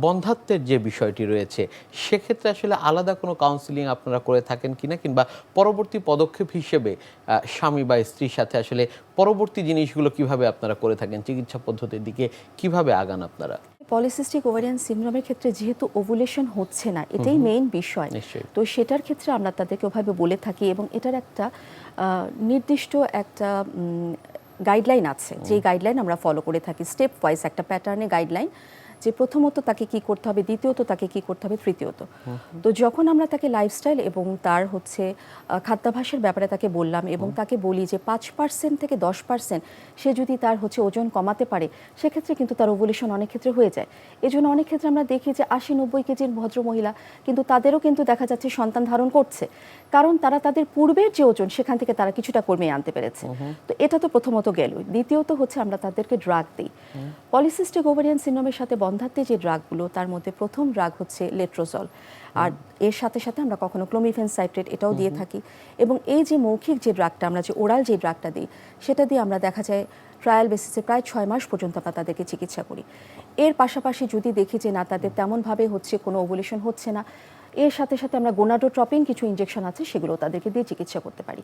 বন্ধ্যাত্বের যে বিষয়টি রয়েছে সেক্ষেত্রে আসলে আলাদা কোনো কাউন্সিলিং আপনারা করে থাকেন কিনা, কিংবা পরবর্তী পদক্ষেপ হিসেবে স্বামী বা স্ত্রীর সাথে আসলে পরবর্তী জিনিসগুলো কিভাবে আপনারা করে থাকেন, চিকিৎসা পদ্ধতির দিকে কিভাবে আগান আপনারা? পলিসিস্টিক ওভারিয়ান সিনড্রোমের ক্ষেত্রে যেহেতু ওভুলেশন হচ্ছে না, এটাই মেইন বিষয়। তো সেটার ক্ষেত্রে আমরা তাদেরকে ওভাবে বলে থাকি এবং এটার একটা নির্দিষ্ট একটা গাইডলাইন আছে, যে গাইডলাইন আমরা ফলো করে থাকি স্টেপ ওয়াইজ, একটা প্যাটার্নে গাইডলাইন, যে প্রথমত তাকে কি করতে হবে, দ্বিতীয়ত তাকে কি করতে হবে, তৃতীয়ত। তো যখন আমরা তাকে লাইফস্টাইল এবং তার হচ্ছে খাদ্যাভ্যাসের ব্যাপারে তাকে বললাম এবং তাকে বলি যে 5% থেকে 10% সে যদি তার হচ্ছে ওজন কমাতে পারে, সেক্ষেত্রে কিন্তু তার ওভুলেশন অনেক ক্ষেত্রে হয়ে যায়। এই জন্য অনেক ক্ষেত্রে আমরা দেখি যে 80-90 কেজির ভদ্রমহিলা কিন্তু তাদেরও কিন্তু দেখা যাচ্ছে সন্তান ধারণ করছে, কারণ তারা তাদের পূর্বের যে ওজন সেখান থেকে তারা কিছুটা কমিয়ে আনতে পেরেছে। তো এটা তো প্রথমত গেল। দ্বিতীয়ত হচ্ছে আমরা তাদেরকে ড্রাগ দিই। পলিসিস্টিক ওভারিয়ান সিনড্রোমের সাথে বন্ধ্যাত্বে যে ড্রাগগুলো, তার মধ্যে প্রথম ড্রাগ হচ্ছে লেট্রোজল, আর এর সাথে সাথে আমরা কখনো ক্লোমিফেন সাইট্রেট এটাও দিয়ে থাকি। এবং এই যে মৌখিক যে ড্রাগটা, আমরা যে ওরাল যে ড্রাগটা দিই, সেটা দিয়ে আমরা দেখা যায় ট্রায়াল বেসিসে প্রায় 6 মাস পর্যন্ত আমরা তাদেরকে চিকিৎসা করি। এর পাশাপাশি যদি দেখি যে না, তাদের তেমনভাবে হচ্ছে কোনো ওভুলেশন হচ্ছে না, এর সাথে সাথে আমরা গোনাডোট্রপিন কিছু ইনজেকশন আছে, সেগুলো তাদেরকে দিয়ে চিকিৎসা করতে পারি।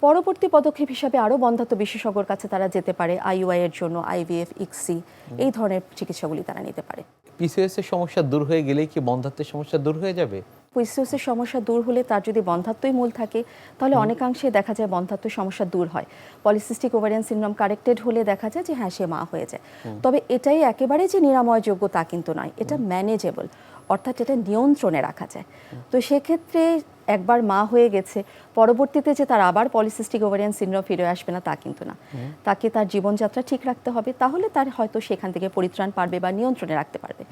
পরবর্তী পদক্ষেপ হিসাবে আরও বন্ধ্যাত্ব বিশেষজ্ঞর কাছে তারা যেতে পারে, আইইউআই এর জন্য আইভিএফ, ইক্সি, এই ধরনের চিকিৎসাগুলি তারা নিতে পারে। পিসিওএস এর সমস্যা দূর হয়ে গেলেই কি বন্ধ্যাত্বের সমস্যা দূর হয়ে যাবে? পিসিওএস এর সমস্যা দূর হলে তার যদি বন্ধ্যাত্বই মূল থাকে, তাহলে অনেকাংশে দেখা যায় বন্ধ্যাত্বের সমস্যা দূর হয়। পলিসিস্টিক ওভারিয়ান সিনড্রোম কারেক্টেড হলে দেখা যায় যে হ্যাঁ, সে মা হয়ে যায়। তবে এটাই একেবারে যে নিরাময়যোগ্য তা কিন্তু নয়, এটা ম্যানেজেবল, অর্থাৎ এটা নিয়ন্ত্রণে রাখা যায়। তো সেক্ষেত্রে একবার মা হয়ে গেছে, পরবর্তীতে যে তার আবার পলিসিস্টিক ওভারিয়ান সিনড্রোম ফিরে আসবে না তা কিন্তু না। তাকে তার জীবনযাত্রা ঠিক রাখতে হবে, তাহলে তার হয়তো সেখান থেকে পরিত্রাণ পারবে বা নিয়ন্ত্রণে রাখতে পারবে।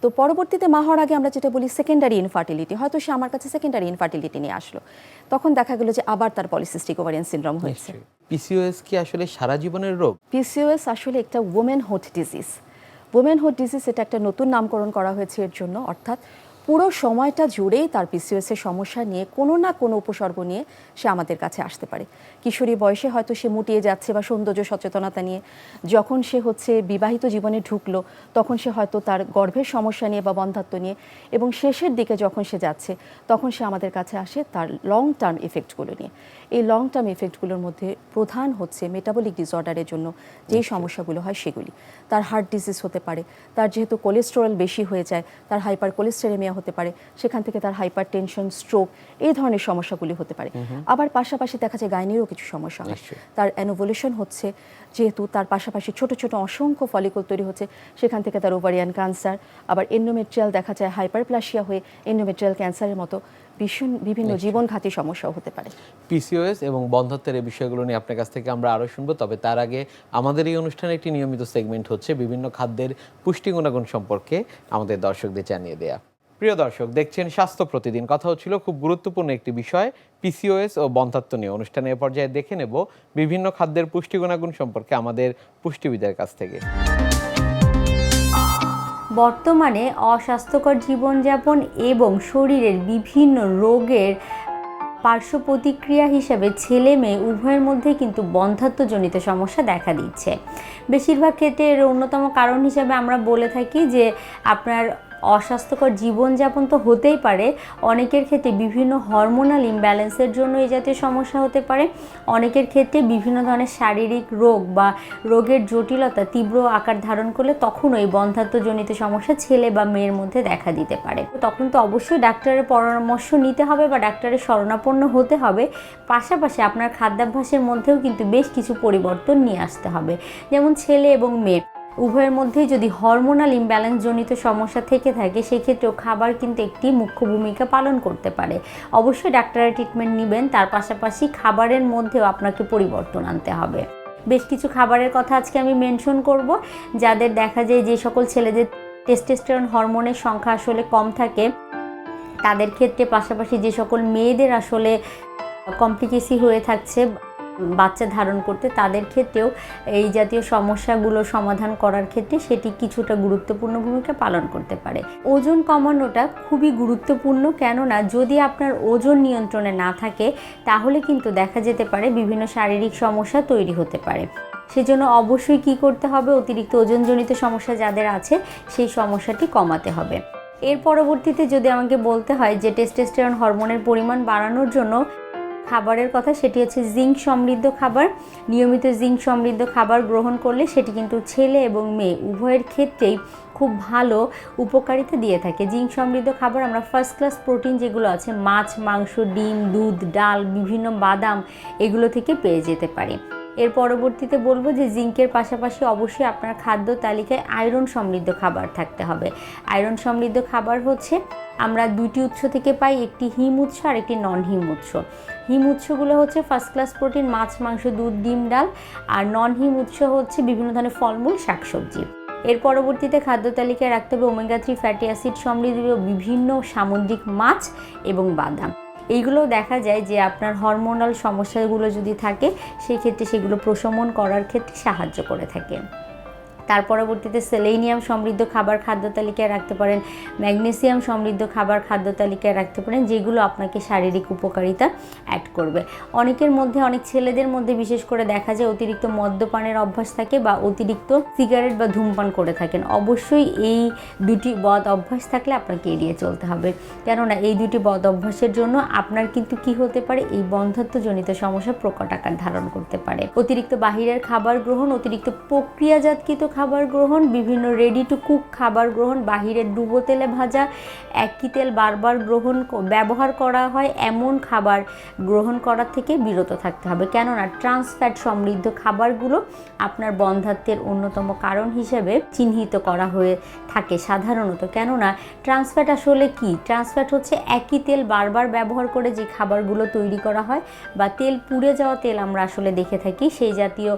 তো পরবর্তীতে মা হওয়ার আগে আমরা যেটা বলি সেকেন্ডারি ইনফার্টিলিটি, হয়তো সে আমার কাছে সেকেন্ডারি ইনফার্টিলিটি নিয়ে আসলো, তখন দেখা গেল যে আবার তার পলিসিস্টিক ওভারিয়ান সিনড্রোম হয়েছে। পিসিওএস কি আসলে সারা জীবনের রোগ? পিসিওএস আসলে একটা ওমেনহুড ডিজিজ। ওমেনহুড ডিজিজ, এটা একটা নতুন নামকরণ করা হয়েছে এর জন্য, অর্থাৎ পুরো সময়টা জুড়েই তার পিসিওএস এর সমস্যা নিয়ে কোনো না কোনো উপসর্গ নিয়ে সে আমাদের কাছে আসতে পারে। কিশোরী বয়সে হয়তো সে মুটিয়ে যাচ্ছে বা সৌন্দর্য সচেতনতা নিয়ে, যখন সে হচ্ছে বিবাহিত জীবনে ঢুকলো তখন সে হয়তো তার গর্ভের সমস্যা নিয়ে বা বন্ধ্যাত্ব নিয়ে, এবং শেষের দিকে যখন সে যাচ্ছে তখন সে আমাদের কাছে আসে তার লং টার্ম ইফেক্টগুলো নিয়ে। এই লং টার্ম ইফেক্টগুলোর মধ্যে প্রধান হচ্ছে মেটাবলিক ডিসঅর্ডারের জন্য যেই সমস্যাগুলো হয় সেগুলি। তার হার্ট ডিজিজ হতে পারে, তার যেহেতু কোলেস্টেরল বেশি হয়ে যায় তার হাইপার কোলেস্টেরেমিয়া হতে পারে, সেখান থেকে তার হাইপার টেনশন, স্ট্রোক, এই ধরনের সমস্যাগুলি হতে পারে। আবার পাশাপাশি দেখা যায় গাইনিরও কিছু সমস্যা হয়, তার অ্যানোভুলেশন হচ্ছে যেহেতু, তার পাশাপাশি ছোট ছোট অসংখ্য ফলিকল তৈরি হচ্ছে, সেখান থেকে তার ওভারিয়ান ক্যান্সার, আবার এন্ডোমেট্রিয়াল দেখা যায় হাইপারপ্লাসিয়া হয়ে এন্ডোমেট্রিয়াল ক্যান্সারের মতো বিভিন্ন জীবনঘাতী সমস্যাও হতে পারে। পিসিওএস এবং বন্ধ্যাত্বের এই বিষয়গুলো নিয়ে আপনার কাছ থেকে আমরা আরও শুনবো, তবে তার আগে আমাদের এই অনুষ্ঠানে একটি নিয়মিত সেগমেন্ট হচ্ছে বিভিন্ন খাদ্যের পুষ্টি গুণাগুণ সম্পর্কে আমাদের দর্শকদের জানিয়ে দেয়া। প্রিয় দর্শক, দেখছেন স্বাস্থ্য প্রতিদিন। কথা হচ্ছিল খুব গুরুত্বপূর্ণ একটি বিষয়, পিসিওএস ও বন্ধ্যাত্ব নিয়ে। অনুষ্ঠানের পর্যায়ে দেখে নেব বিভিন্ন খাদ্যের পুষ্টি গুণাগুণ সম্পর্কে আমাদের পুষ্টিবিদের কাছ থেকে। বর্তমানে অস্বাস্থ্যকর জীবনযাপন এবং শরীরের বিভিন্ন রোগের পার্শ্ব প্রতিক্রিয়া হিসেবে ছেলে মেয়ে উভয়ের মধ্যে কিন্তু বন্ধ্যাত্বজনিত সমস্যা দেখা দিচ্ছে। বেশিরভাগ ক্ষেত্রে এর অন্যতম কারণ হিসেবে আমরা বলে থাকি যে আপনার অস্বাস্থ্যকর জীবনযাপন তো হতেই পারে, অনেকের ক্ষেত্রে বিভিন্ন হরমোনাল ইমব্যালেন্সের জন্য এই জাতীয় সমস্যা হতে পারে, অনেকের ক্ষেত্রে বিভিন্ন ধরনের শারীরিক রোগ বা রোগের জটিলতা তীব্র আকার ধারণ করলে তখন ওই বন্ধ্যাত্বজনিত সমস্যা ছেলে বা মেয়ের মধ্যে দেখা দিতে পারে। তখন তো অবশ্যই ডাক্তারের পরামর্শ নিতে হবে বা ডাক্তারের শরণাপন্ন হতে হবে। পাশাপাশি আপনার খাদ্যাভ্যাসের মধ্যেও কিন্তু বেশ কিছু পরিবর্তন নিয়ে আসতে হবে। যেমন ছেলে এবং মেয়ে উভয়ের মধ্যেই যদি হরমোনাল ইমব্যালেন্স জনিত সমস্যা থেকে থাকে, সেক্ষেত্রেও খাবার কিন্তু একটি মুখ্য ভূমিকা পালন করতে পারে। অবশ্যই ডাক্তারের ট্রিটমেন্ট নেবেন, তার পাশাপাশি খাবারের মধ্যেও আপনাকে পরিবর্তন আনতে হবে। বেশ কিছু খাবারের কথা আজকে আমি মেনশন করব, যাদের দেখা যায় যে সকল ছেলেদের টেস্টোস্টেরন হরমোনের সংখ্যা আসলে কম থাকে তাদের ক্ষেত্রে, পাশাপাশি যে সকল মেয়েদের আসলে কমপ্লিকেসি হয়ে থাকছে বাচ্চা ধারণ করতে, তাদের ক্ষেত্রেও এই জাতীয় সমস্যাগুলো সমাধান করার ক্ষেত্রে সেটি কিছুটা গুরুত্বপূর্ণ ভূমিকা পালন করতে পারে। ওজন কমানোটা খুবই গুরুত্বপূর্ণ, কেননা যদি আপনার ওজন নিয়ন্ত্রণে না থাকে তাহলে কিন্তু দেখা যেতে পারে বিভিন্ন শারীরিক সমস্যা তৈরি হতে পারে। সেজন্য অবশ্যই কি করতে হবে, অতিরিক্ত ওজনজনিত সমস্যা যাদের আছে সেই সমস্যাটি কমাতে হবে। এর পরবর্তীতে যদি আমাকে বলতে হয় যে টেস্টোস্টেরন হরমোনের পরিমাণ বাড়ানোর জন্য খাবারের কথা, সেটি হচ্ছে জিঙ্ক সমৃদ্ধ খাবার। নিয়মিত জিঙ্ক সমৃদ্ধ খাবার গ্রহণ করলে সেটি কিন্তু ছেলে এবং মেয়ে উভয়ের ক্ষেত্রেই খুব ভালো উপকারিতা দিয়ে থাকে। জিঙ্ক সমৃদ্ধ খাবার আমরা ফার্স্ট ক্লাস প্রোটিন যেগুলো আছে মাছ, মাংস, ডিম, দুধ, ডাল, বিভিন্ন বাদাম এগুলো থেকে পেয়ে যেতে পারি। এর পরবর্তীতে বলবো যে জিঙ্কের পাশাপাশি অবশ্যই আপনার খাদ্য তালিকায় আয়রন সমৃদ্ধ খাবার থাকতে হবে। আয়রন সমৃদ্ধ খাবার হচ্ছে আমরা দুইটি উৎস থেকে পাই, একটি হিম উৎস আর একটি নন হিম উৎস। হিম উৎসগুলো হচ্ছে ফার্স্ট ক্লাস প্রোটিন মাছ, মাংস, দুধ, ডিম, ডাল, আর নন হিম উৎস হচ্ছে বিভিন্ন ধরনের ফলমূল, শাকসবজি। এর পরবর্তীতে খাদ্য তালিকায় রাখতে হবে ওমেগা 3 ফ্যাটি অ্যাসিড সমৃদ্ধ বিভিন্ন সামুদ্রিক মাছ এবং বাদাম। এইগুলো দেখা যায় যে আপনার হরমোনাল সমস্যাগুলো যদি থাকে সেই ক্ষেত্রে সেগুলো প্রশমন করার ক্ষেত্রে সাহায্য করে থাকে। তার পরবর্তীতে সেলেনিয়াম সমৃদ্ধ খাবার খাদ্য তালিকায় রাখতে পারেন, ম্যাগনেসিয়াম সমৃদ্ধ খাবার খাদ্য তালিকায় রাখতে পারেন, যেগুলো আপনাকে শারীরিক উপকারিতা অ্যাড করবে। অনেকের মধ্যে, অনেক ছেলেদের মধ্যে বিশেষ করে দেখা যায় অতিরিক্ত মদ্যপানের অভ্যাস থাকে বা অতিরিক্ত সিগারেট বা ধূমপান করে থাকেন। অবশ্যই এই দুটি বদ অভ্যাস থাকলে আপনাকে এড়িয়ে চলতে হবে, কেননা এই দুটি বদ অভ্যাসের জন্য আপনার কিন্তু কি হতে পারে, এই বন্ধ্যাত্বজনিত সমস্যা প্রকট আকার ধারণ করতে পারে। অতিরিক্ত বাহিরের খাবার গ্রহণ, অতিরিক্ত প্রক্রিয়াজাতকৃত খাবার গ্রহণ, বিভিন্ন রেডি টু কুক খাবার গ্রহণ, বাহিরের ডুবো তেলে ভাজা, একই তেল বারবার ব্যবহার করা হয় এমন খাবার গ্রহণ করার থেকে বিরত থাকতে হবে, কেননা ট্রান্স ফ্যাট সমৃদ্ধ খাবারগুলো আপনার বন্ধ্যাত্বের অন্যতম কারণ হিসেবে চিহ্নিত করা হয়ে থাকে সাধারণত। কেননা ট্রান্স ফ্যাট আসলে কি? ট্রান্স ফ্যাট হচ্ছে একই তেল বারবার ব্যবহার করে যে খাবারগুলো তৈরি করা হয় বা তেল পুড়ে যাওয়া তেল আমরা আসলে দেখে থাকি, সেই জাতীয়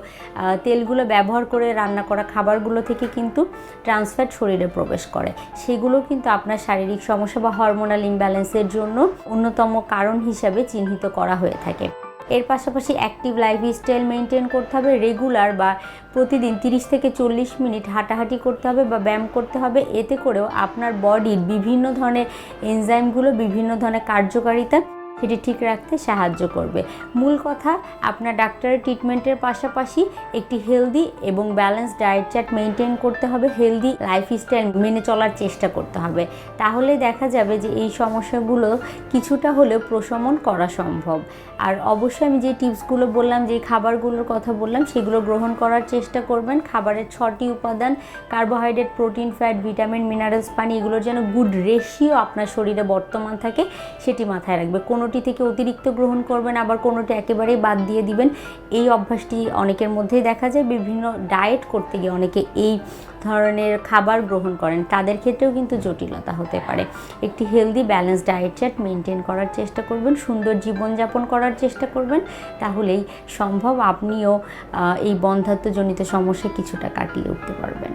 তেলগুলো ব্যবহার করে রান্না করা খাবারগুলো থেকে কিন্তু ট্রান্স ফ্যাট শরীরে প্রবেশ করে। সেগুলো কিন্তু আপনার শারীরিক সমস্যা বা হরমোনাল ইমব্যালেন্সের জন্য অন্যতম কারণ হিসাবে চিহ্নিত করা হয়ে থাকে। এর পাশাপাশি অ্যাক্টিভ লাইফস্টাইল মেনটেন করতে হবে, রেগুলার বা প্রতিদিন 30 থেকে 40 মিনিট হাঁটাহাঁটি করতে হবে বা ব্যায়াম করতে হবে। এতে করেও আপনার বডির বিভিন্ন ধরনের এনজাইমগুলো, বিভিন্ন ধরনের কার্যকারিতা সেটি ঠিক রাখতে সাহায্য করবে। মূল কথা, আপনার ডাক্তারের ট্রিটমেন্টের পাশাপাশি একটি হেলদি এবং ব্যালেন্স ডায়েট চার্ট মেনটেন করতে হবে, হেলদি লাইফস্টাইল মেনে চলার চেষ্টা করতে হবে। তাহলে দেখা যাবে যে এই সমস্যাগুলো কিছুটা হলেও প্রশমন করা সম্ভব। আর অবশ্যই আমি যে টিপসগুলো বললাম, যে খাবারগুলোর কথা বললাম, সেগুলো গ্রহণ করার চেষ্টা করবেন। খাবারের 6টি উপাদান, carbohydrate, protein, fat, vitamin, minerals, পানি, এগুলোর যেন গুড রেশিও আপনার শরীরে বর্তমান থাকে সেটি মাথায় রাখবে। কোনোটি থেকে অতিরিক্ত গ্রহণ করবেন, আবার কোনোটি একেবারেই বাদ দিয়ে দিবেন। এই অভ্যাসটি অনেকের মধ্যেই দেখা যায়। বিভিন্ন ডায়েট করতে গিয়ে অনেকে এই ধরনের খাবার গ্রহণ করেন, তাদের ক্ষেত্রেও কিন্তু জটিলতা হতে পারে। একটি healthy balance diet chart maintain করার চেষ্টা করবেন, সুন্দর জীবনযাপন করার চেষ্টা করবেন, তাহলেই সম্ভব আপনিও এই বন্ধ্যাত্বজনিত সমস্যা কিছুটা কাটিয়ে উঠতে পারবেন।